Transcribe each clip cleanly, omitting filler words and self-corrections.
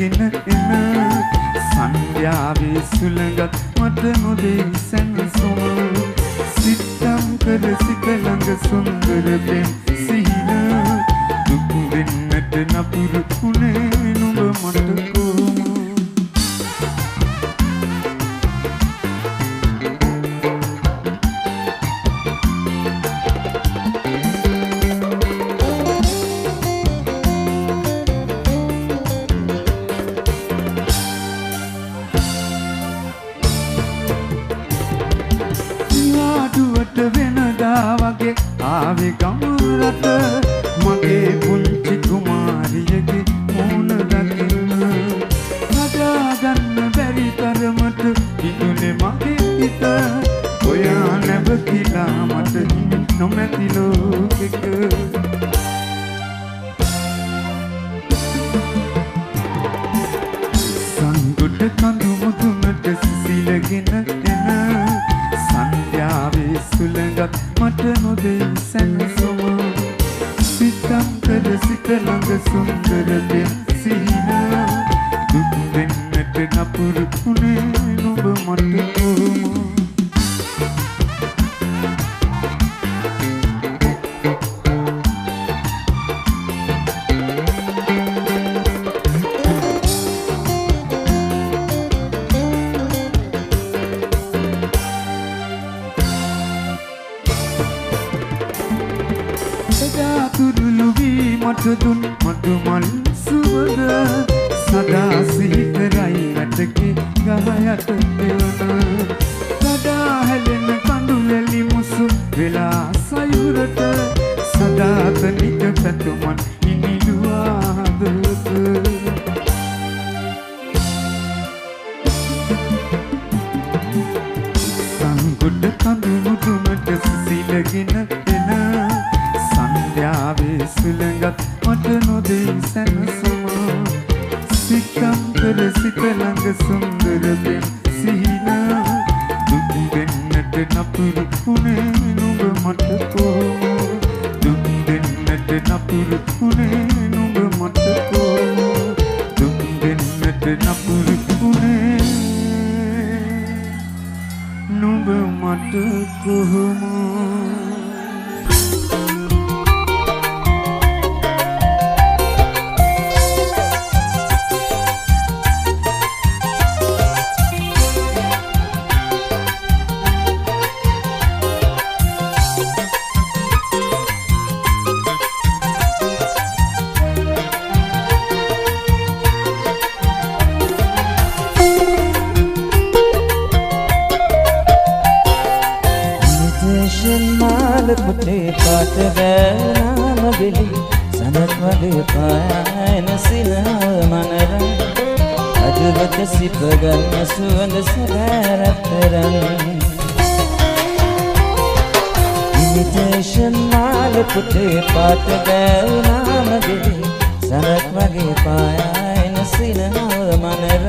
සිසිලගෙන එන සන්ධ්‍යාවේ සුළඟත් මට නොදෙයි සැනසුම සිතම් කර සිත ළඟ සුන්දර පෙම් සිහින දුක් වෙන්නට නපුරු වුණේ නුඹ මට කොහොම ආවේ ගමරට මගේ පුංචි කුමාරියගේ මූණ දකින්න හදා ගන්න බැරි තරමට කිතුනේ මගේ හිත ඔයා නැවතිලා මට නොමැති ලෝකෙක සංගුඩ කඳු මුදුනට සිසිලගෙන එන සන්ධ්‍යාවේ සුළඟත් මට නොදෙයි සැනසුම සිතම් කර සිත ළඟ සුන්දර පෙම් සිහින දුක් වෙන්නට නපුරු වුණේ නුඹ මට කොහොම දුන් මඩුමල් සුවඳ සදා සිහි කරයි රටකේ ගහ යට දෙවන සදා හැලෙන කඳුලැලි මුසු වෙලා සයුරට සදා තනික පැතුමන් ඉනිදුවා හදවත සංගුඩ කඳු මුදුනට සිසිලගෙන එන සන්ධ්‍යාවේ සුළඟත් මට නොදෙයි සැනසුම සිතම් කර සිත ළඟ සුන්දර පෙම් සිහින දුක් වෙන්නට නපුරු වුණේ නුඹ මට කොහොම දුක් වෙන්නට නපුරු වුණේ නුඹ මට කොහොම දුක් වෙන්නට නපුරු වුණේ නුඹ මට කොහොම පුතේ පාට ගෑනාම ගෙලි සඳක් වගේ පායන සිනහ මනරන් අදවත සිප ගන්න සුවඳ සැරතරන් ඉමිටේෂන් මාල පුතේ පාට ගෑනාම ගෙලි සඳක් වගේ පායන සිනහ මනරන්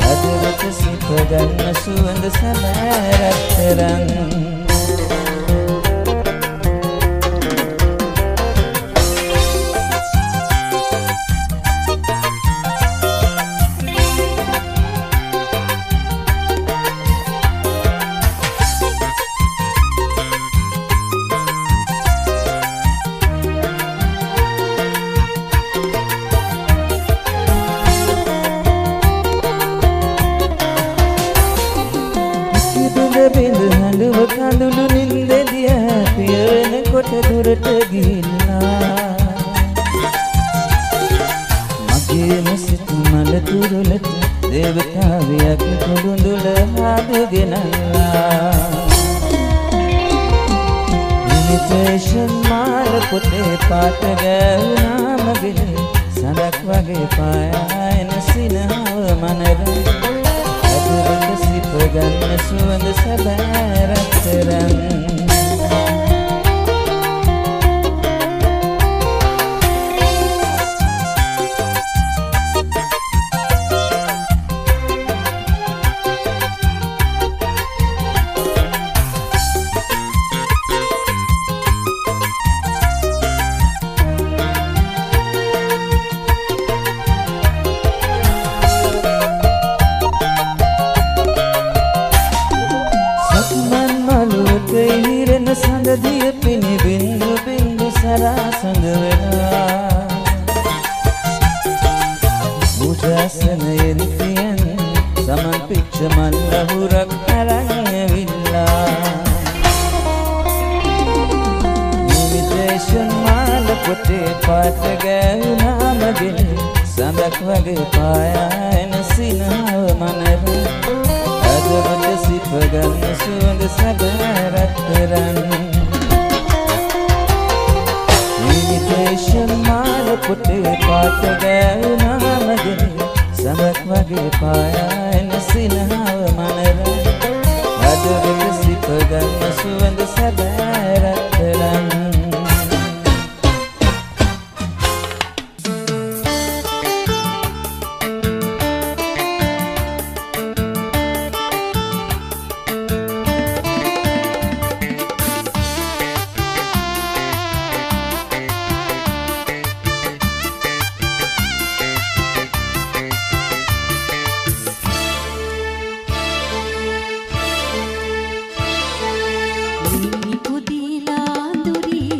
අදවත සිප ගන්න සුවඳ සැරතරන් කඳුළු නින්දෙදිය පියවෙන කොට දුරට ගිහිල්ලා මගේම සිත මල තුරුලට දේවතාවියක් කුඩුඳුල හාදගෙනල්ලා ඉමිටේෂන් මාල පොතේ පාට ගෑවුනාම ගෙලි සඳක් වගේ පායන සිනහව මනරන් අදුරට සිප ගන්න සුවඳ සැබෑරතරන් සඳදිය පිණි බින්දු බින්දු සරා සඳ වෙලා බුජාසනයෙන් තියන් සමන් පිච්ච මල් ලහුරක් අරන් ඇවිල්ලා ඉමිටේෂන් මාල පොටේ පාට ගෑවුනා මගෙන් සඳක් වගේ පායන සිනාව මනර අදවට සිප ගන්න සුවඳ සැබෑ රත්තරන් ඉමිටේෂන් මාල පොටේ පාට ගෑවුනා මගෙන් සඳක් වගේ පායන සිනාව මනර අදවට සිප ගන්න සුවඳ සැබෑ රත්තරන් පුදිලා දුරි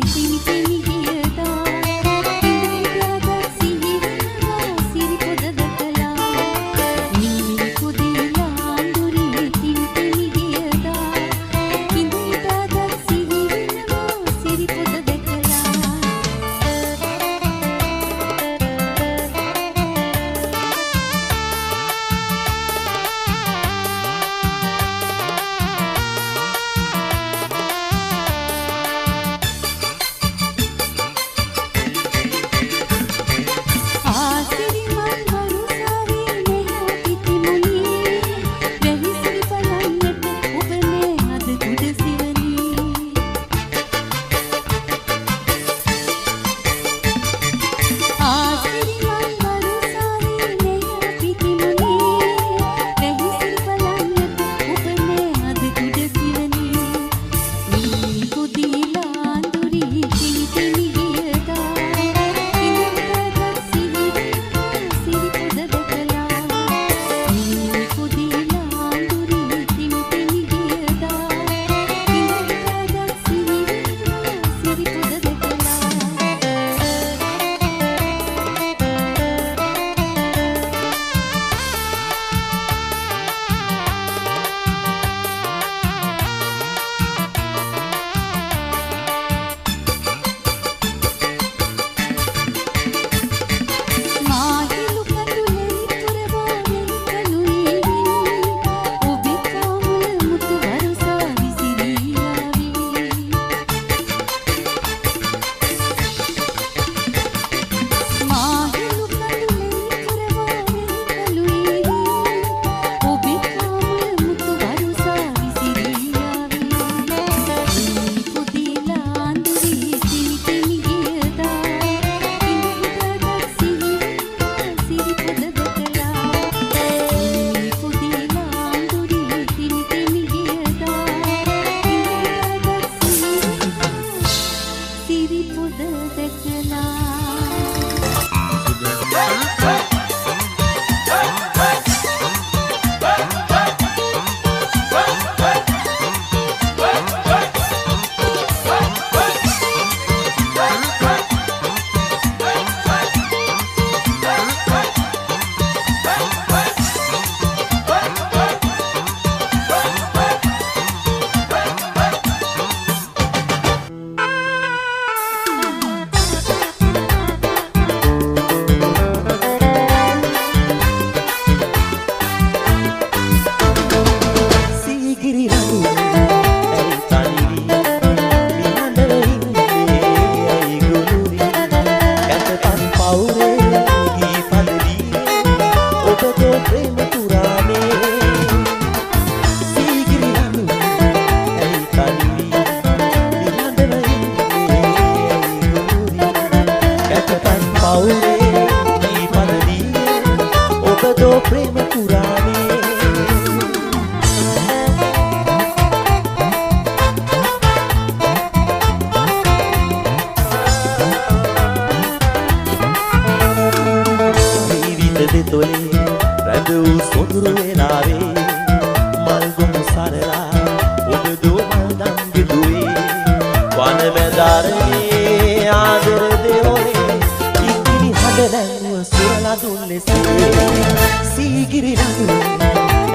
මෙලෙසේ සීගිරි නගුවේ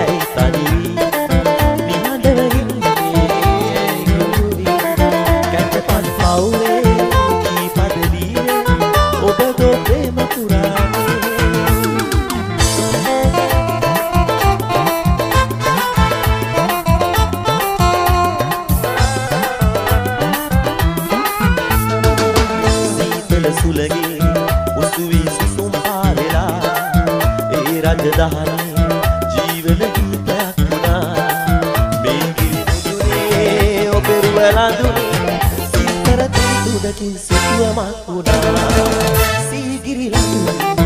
ඇයි තනිවී නිහඬව ඉන්නේ ගුරුවී කැටපත් පවුලේ ඊ පදලීනේ ඔබ දෝ ප්‍රේම පුරානේ සුලගේ උසුවී සුසුම් පාවෙලා ඒ රජදහනේ ජීවන ගීතයක් වුණා මේ ගිරිදුනේ ඔබේ රුවලඳුනේ සීතර තුඩකින් සිතුවමක් වුණා සීගිරි ලඳුනේ